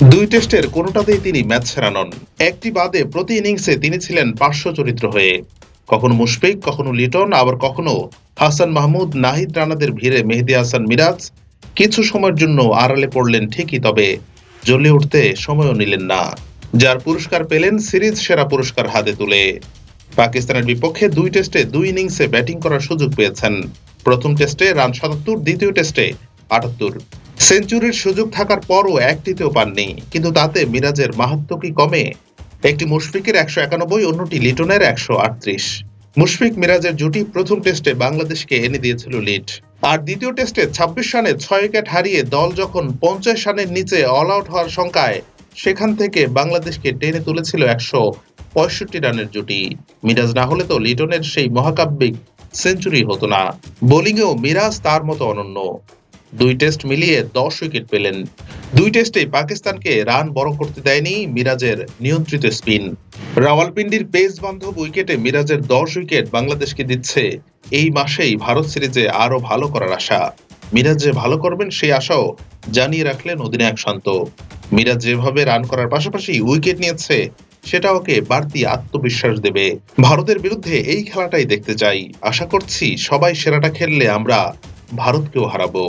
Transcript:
দুই টেস্টের কোনোটাতেই তিনি ম্যাচ সেরা নন। একটি বাদে প্রতি ইনিংসে তিনি ছিলেন পার্শ্ব চরিত্র হয়ে। কখনো মুশফিক, কখনো লিটন, আবার কখনো হাসান মাহমুদ, নাহিদ রানাদের ভিড়ে মেহেদী হাসান মিরাজ কিছু সময়ের জন্য আড়ালে পড়লেন ঠিকই, তবে জ্বলে উঠতে সময়ও নিলেন না। যার পুরস্কার পেলেন সিরিজ সেরা পুরস্কার হাতে তুলে। পাকিস্তানের বিপক্ষে দুই টেস্টে দুই ইনিংসে ব্যাটিং করার সুযোগ পেয়েছেন। প্রথম টেস্টে রান ৭৭, দ্বিতীয় টেস্টে ৭৮। সেঞ্চুরির সুযোগ থাকার পরও একটিতেও পাননি, কিন্তু তাতে মিরাজের মাহাত্ম্য কি কমে? একটি মুশফিকের ১৯১, অন্যটি লিটনের ১৩৮। মুশফিক মিরাজের জুটি প্রথম টেস্টে বাংলাদেশকে এনে দিয়েছিল লিড। আর দ্বিতীয় টেস্টে ২৬ রানে ৬ উইকেট হারিয়ে দল যখন ৫০ রানের নিচে অল আউট হওয়ার শঙ্কায়, সেখান থেকে বাংলাদেশকে টেনে তুলেছিল ১৬৫ রানের জুটি। মিরাজ না হলে তো লিটনের সেই মহাকাব্যিক সেঞ্চুরি হতো না। বোলিংয়েও মিরাজ তার মতো অনন্য। দুই টেস্ট মিলিয়ে ১০ উইকেট পেলেন। দুই টেস্টেই পাকিস্তানকে রান বড় করতে দেয়নি মিরাজের নিয়ন্ত্রিত স্পিন। রাওয়ালপিন্ডির পেস বান্ধব উইকেটে মিরাজের ১০ উইকেট বাংলাদেশকে দিচ্ছে এই মাসেই ভারত সিরিজে আরো ভালো করার আশা। মিরাজ যে ভালো করবেন সেই আশাও জানিয়ে রাখলেন অধিনায়ক শান্ত। মিরাজ যেভাবে রান করার পাশাপাশি উইকেট নিয়েছে, সেটা ওকে বাড়তি আত্মবিশ্বাস দেবে। ভারতের বিরুদ্ধে এই খেলাটাই দেখতে চাই। আশা করছি সবাই সেরাটা খেললে আমরা ভারতকেও হারাবো।